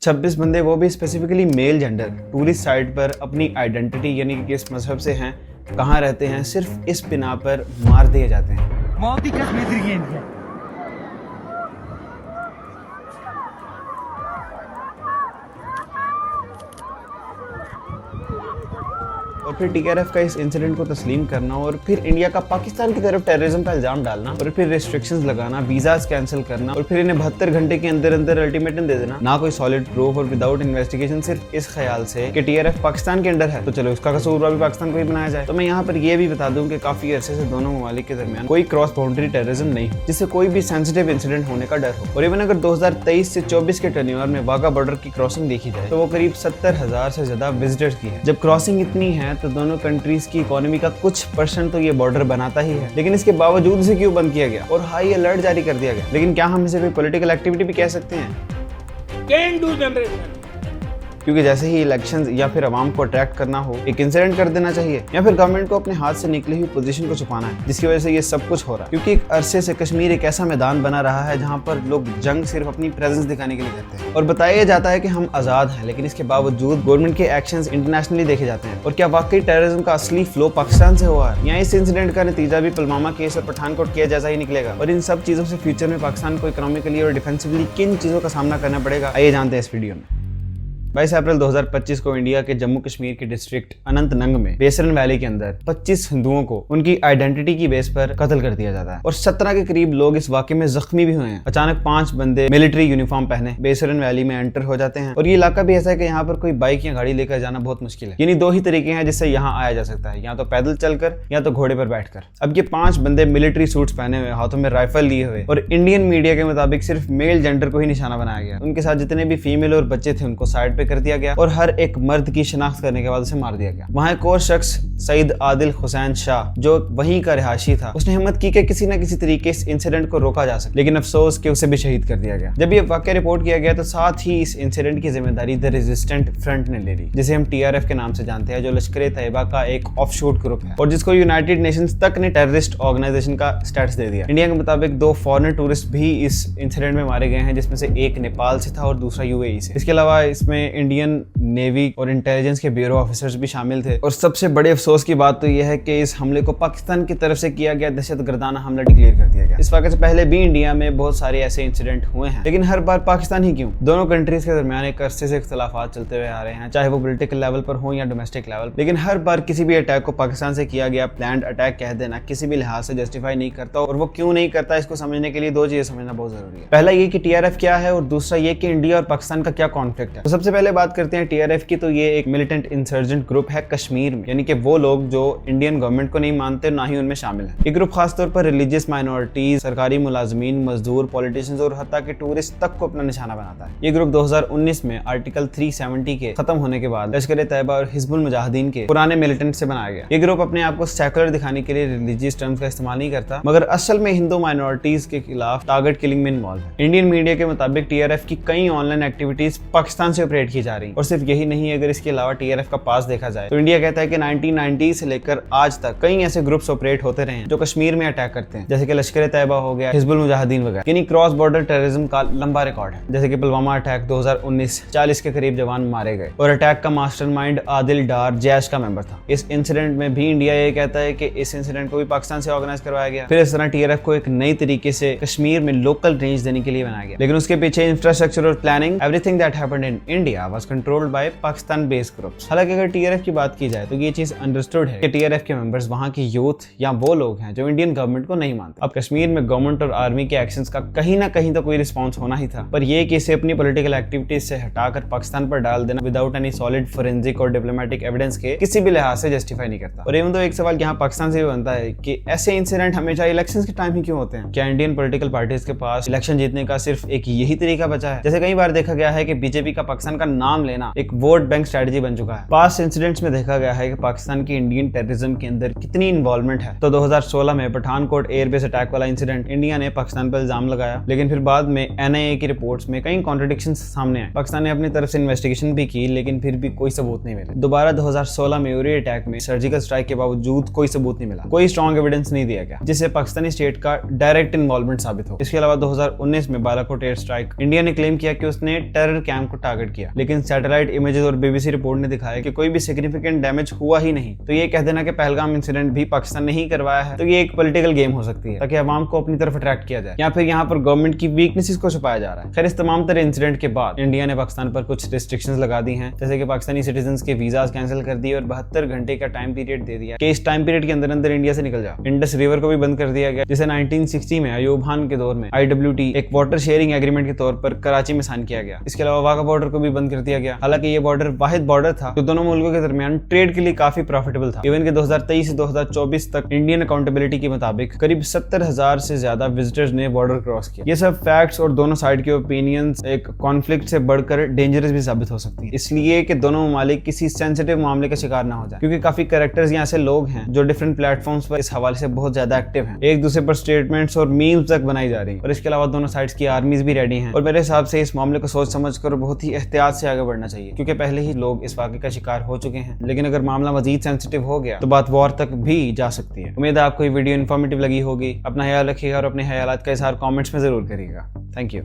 26 बंदे, वो भी specifically male gender, tourist site पर अपनी आइडेंटिटी यानी कि किस मजहब से हैं, कहाँ रहते हैं, सिर्फ इस बिना पर मार दिए जाते हैं। मौत की कसम है। और फिर टीआरएफ का इस इंसिडेंट को तस्लीम करना और फिर इंडिया का पाकिस्तान की तरफ टेररिज्म का इल्जाम डालना और फिर रिस्ट्रिक्शंस लगाना, वीजास कैंसिल करना और फिर इन्हें 72 घंटे के अंदर अंदर अल्टीमेटम दे देना, ना कोई सॉलिड प्रूफ और विदाउट इन्वेस्टिगेशन, सिर्फ इस ख्याल से कि टीआरएफ पाकिस्तान के अंडर है तो चलो उसका कसूरवार भी पाकिस्तान को ही बनाया जाए। तो मैं यहाँ पर यह भी बता दूं कि काफी अरसे से दोनों ममालिक के दरमियान कोई क्रॉस बाउंड्री टेररिज्म नहीं हो जिससे कोई भी सेंसिटिव इंसिडेंट होने का डर हो। और इवन अगर 2023 से 24 के टर्न्योवर में वाघा बॉर्डर की क्रॉसिंग देखी जाए तो वो करीब 70,000 से ज्यादा विजिटर्स की है। जब क्रॉसिंग इतनी है तो दोनों कंट्रीज की इकोनॉमी का कुछ % तो ये बॉर्डर बनाता ही है, लेकिन इसके बावजूद इसे क्यों बंद किया गया और हाई अलर्ट जारी कर दिया गया? लेकिन क्या हम इसे कोई पॉलिटिकल एक्टिविटी भी कह सकते हैं? Can do generation. क्योंकि जैसे ही इलेक्शंस या फिर आवाम को अट्रैक्ट करना हो, एक इंसिडेंट कर देना चाहिए या फिर गवर्नमेंट को अपने हाथ से निकली हुई पोजीशन को छुपाना है, जिसकी वजह से ये सब कुछ हो रहा है। क्योंकि एक अरसे से कश्मीर एक ऐसा मैदान बना रहा है जहां पर लोग जंग सिर्फ अपनी प्रेजेंस दिखाने के लिए करते हैं और बताया जाता है कि हम आजाद हैं, लेकिन इसके बावजूद गवर्नमेंट के एक्शंस इंटरनेशनली देखे जाते हैं। और क्या वाकई टेररिज्म का असली फ्लो पाकिस्तान से हुआ है या इस इंसिडेंट का नतीजा भी पुलवामा केस और पठानकोट केस जैसा ही निकलेगा? और इन सब चीजों से फ्यूचर में पाकिस्तान को इकोनॉमिकली और डिफेंसिवली किन चीजों का सामना करना पड़ेगा, आइए जानते हैं इस वीडियो में। 22 अप्रैल 2025 को इंडिया के जम्मू कश्मीर के डिस्ट्रिक्ट अनंतनाग में बेसरन वैली के अंदर 25 हिंदुओं को उनकी आइडेंटिटी की बेस पर कत्ल कर दिया जाता है और 17 के करीब लोग इस वाकये में जख्मी भी हुए हैं। अचानक 5 बंदे मिलिट्री यूनिफॉर्म पहने बेसरन वैली में एंटर हो जाते हैं और ये इलाका भी ऐसा है कि यहाँ पर कोई बाइक या गाड़ी लेकर जाना बहुत मुश्किल है। यानी 2 ही तरीके हैं जिससे यहाँ आया जा सकता है, या तो पैदल चलकर या तो घोड़े पर बैठकर। अब ये 5 बंदे मिलिट्री सूट्स पहने हुए, हाथों में राइफल लिए हुए, और इंडियन मीडिया के मुताबिक सिर्फ मेल जेंडर को ही निशाना बनाया गया। उनके साथ जितने भी फीमेल और बच्चे थे उनको साइड पे कर दिया गया और हर एक मर्द की शिनाख्त करने के बाद उसे मार दिया गया। वहां एक और शख्स सईद आदिल हुसैन शाह जो वहीं का रिहायशी था, उसने हिम्मत की कि किसी न किसी तरीके इस इंसिडेंट को रोका जा सके, लेकिन अफसोस कि उसे भी शहीद कर दिया गया। जब ये वाकया रिपोर्ट किया गया तो साथ ही इस इंसिडेंट की जिम्मेदारी द रेजिस्टेंट फ्रंट ने ले ली, जिसे हम टीआरएफ के नाम से जानते हैं, जो लश्कर तैयबा का एक ऑफशूट ग्रुप है और जिसको यूनाइटेड नेशंस तक ने टेररिस्ट ऑर्गेनाइजेशन का स्टेटस दे दिया। इंडिया के मुताबिक 2 फॉरेन टूरिस्ट भी इस इंसिडेंट में मारे गए हैं, जिसमें से एक नेपाल से था और दूसरा यूएई से। इसके अलावा इसमें इंडियन नेवी और इंटेलिजेंस के ब्यूरो ऑफिसर्स भी शामिल थे। और सबसे बड़े अफसोस की बात तो यह है कि इस हमले को पाकिस्तान की तरफ से किया गया दहशतगर्दाना हमला डिक्लेयर कर दिया गया। इस वाक़े से पहले भी इंडिया में बहुत सारे ऐसे इंसिडेंट हुए हैं, लेकिन हर बार पाकिस्तान ही क्यों? दोनों कंट्रीज के दरमियान एक अरसे से इख्तलाफात चलते हुए आ रहे हैं, चाहे वो पॉलिटिकल लेवल पर हो या डोमेस्टिक लेवल, लेकिन हर बार किसी भी अटैक को पाकिस्तान से किया गया प्लान्ड अटैक कह देना किसी भी लिहाज से जस्टिफाई नहीं करता। और वो क्यों नहीं करता, इसको समझने के लिए 2 चीजें समझना बहुत जरूरी है। पहला ये कि टीआरएफ क्या है और दूसरा ये कि इंडिया और पाकिस्तान का क्या कॉन्फ्लिक्ट है। तो सबसे पहले बात करते हैं टीआरएफ की। तो ये एक मिलिटेंट इंसर्जेंट ग्रुप है कश्मीर में, यानी कि वो लोग जो इंडियन गवर्नमेंट को नहीं मानते ना ही उनमें शामिल है। ये ग्रुप खासतौर पर रिलीजियस माइनॉरिटीज, सरकारी मुलाजमीन, मजदूर, पॉलिटिशियंस और हत्ता के टूरिस्ट तक को अपना निशाना बनाता है। ये ग्रुप 2019 में आर्टिकल 370 के खत्म होने के बाद लश्कर तैयबा और हिजबुल मुजाहिदीन के पुराने मिलिटेंट से बनाया गया। ये ग्रुप अपने आप को सेकुलर दिखाने के लिए रिलीजियस टर्म्स का इस्तेमाल नहीं करता, मगर असल में हिंदू माइनॉरिटीज के खिलाफ टारगेट किलिंग में इन्वॉल्व है। इंडियन मीडिया के मुताबिक टीआरएफ की कई ऑनलाइन एक्टिविटीज पाकिस्तान से ऑपरेट की जा रही और सिर्फ यही नहीं, अगर इसके अलावा टीआरएफ का पास देखा जाए तो इंडिया कहता है कि 1990 से लेकर आज तक कई ऐसे ग्रुप्स ऑपरेट होते रहे हैं जो कश्मीर में अटैक करते हैं, जैसे कि लश्कर तैयबा हो गया, हिजबुल मुजाहिदीन वगैरह। यानी क्रॉस बॉर्डर टेररिज्म का लंबा रिकॉर्ड है, जैसे कि पुलवामा अटैक 2019, 40 के करीब जवान मारे गए और अटैक का मास्टरमाइंड आदिल डार जैश का मेंबर था। इस इंसिडेंट में भी इंडिया ये कहता है कि इस इंसिडेंट को भी पाकिस्तान से ऑर्गेनाइज करवाया गया। फिर इस तरह टीआरएफ को एक नई तरीके से कश्मीर में लोकल रेंज देने के लिए बनाया गया, लेकिन उसके पीछे इंफ्रास्ट्रक्चर और planning, everything that happened in India was controlled by Pakistan based groups. हालांकि अगर टीआरएफ की बात की जाए तो ये चीज अंडरस्टूड है कि टीआरएफ के मेंबर्स वहां की यूथ या वो लोग हैं जो इंडियन गवर्नमेंट को नहीं मानते। अब कश्मीर में गवर्नमेंट और आर्मी के एक्शंस का कहीं ना कहीं तो कोई रिस्पांस होना ही था, पर यह कि इसे अपनी पॉलिटिकल एक्टिविटीज से हटाकर पाकिस्तान पर डाल देना विदाउट एनी सॉलिड फोरेंसिक और डिप्लोमेटिक एविडेंस के किसी भी लिहाज से जस्टिफाई नहीं करता। और एवं तो एक सवाल यहाँ पाकिस्तान से भी बनता है कि ऐसे इंसिडेंट हमेशा इलेक्शंस के टाइम ही क्यों होते हैं? क्या इंडियन पॉलिटिकल पार्टीज के पास इलेक्शन जीतने का सिर्फ एक यही तरीका बचा है? जैसे कई बार देखा गया है कि बीजेपी का पाकिस्तान का नाम लेना एक वोट बैंक स्ट्रेटजी बन चुका है। पास्ट इंसिडेंट्स में देखा गया है कि पाकिस्तान की इंडियन टेररिज्म के अंदर कितनी इन्वॉल्वमेंट है। तो 2016 में पठानकोट एयरबेस अटैक वाला इंसिडेंट इंडिया ने पाकिस्तान पर इल्जाम लगाया, लेकिन फिर बाद में NIA की रिपोर्ट्स में कई कॉन्ट्रडिक्शंस सामने आए। पाकिस्तान ने अपनी तरफ से इन्वेस्टिगेशन भी की, लेकिन फिर भी कोई सबूत नहीं मिला। दोबारा 2016 में उरी अटैक में सर्जिकल स्ट्राइक के बावजूद कोई सबूत नहीं मिला, कोई स्ट्रॉन्ग एविडेंस नहीं दिया गया जिससे पाकिस्तानी स्टेट का डायरेक्ट इन्वॉल्वमेंट साबित हो। इसके अलावा 2019 में बालाकोट एयर स्ट्राइक, इंडिया ने क्लेम किया कि उसने टेरर कैंप को टारगेट किया, लेकिन सैटेलाइट इमेजेस और BBC रिपोर्ट ने दिखाया कि कोई भी सिग्निफिकेंट डैमेज हुआ ही नहीं। तो ये कह देना कि पहलगाम इंसिडेंट भी पाकिस्तान ने ही करवाया है, तो ये एक पॉलिटिकल गेम हो सकती है ताकि अवाम को अपनी तरफ अट्रैक्ट किया जाए, या फिर यहाँ पर गवर्नमेंट की वीकनेसेस को छुपाया जा रहा है। खैर, इस तमाम तरह इंसिडेंट के बाद इंडिया ने पाकिस्तान पर कुछ रिस्ट्रिक्शंस लगा दी हैं, जैसे कि पाकिस्तानी सिटीजंस के वीजास कैंसिल कर दिए और 72 घंटे का टाइम पीरियड दे दिया कि इस टाइम पीरियड के अंदर अंदर इंडिया से निकल जाओ। इंडस रिवर को भी बंद कर दिया गया, जिसे 1960 में अयूब खान के दौर में IWT एक वाटर शेयरिंग एग्रीमेंट के तौर पर कराची में साइन किया गया। इसके अलावा वाघा बॉर्डर को भी बंद कर दिया गया। हालांकि ये बॉर्डर वाहिद बॉर्डर था जो दोनों मुल्कों के दरमियान ट्रेड के लिए काफी प्रॉफिटेबल था। इवन के 2023 से 2024 तक इंडियन अकाउंटेबिलिटी के मुताबिक करीब 70,000 से ज्यादा विजिटर्स ने बॉर्डर क्रॉस किया। ये सब फैक्ट्स और दोनों साइड के ओपिनियंस एक कॉन्फ्लिक्ट से बढ़कर डेंजरस भी साबित हो सकती है, इसलिए कि दोनों ममालिक किसी सेंसिटिव मामले का शिकार ना हो जाए, क्योंकि काफी कैरेक्टर्स यहाँ से लोग हैं जो डिफरेंट प्लेटफॉर्म्स पर इस हवाले से बहुत ज्यादा एक्टिव हैं। एक दूसरे पर स्टेटमेंट्स और मीम्स तक बनाई जा रही है, और इसके अलावा दोनों साइड्स की आर्मीज भी रेडी हैं। और मेरे हिसाब से इस मामले को सोच समझ कर बहुत ही एहतियात से आगे बढ़ना चाहिए, क्योंकि पहले ही लोग इस वाक़े का शिकार हो चुके हैं। लेकिन अगर मामला मजीद सेंसिटिव हो गया तो बात वॉर तक भी जा सकती है। उम्मीद है आपको ये वीडियो इन्फॉर्मेटिव लगी होगी। अपना ख्याल रखिएगा और अपने ख्यालात का इज़हार कमेंट्स में जरूर करिएगा। Thank you.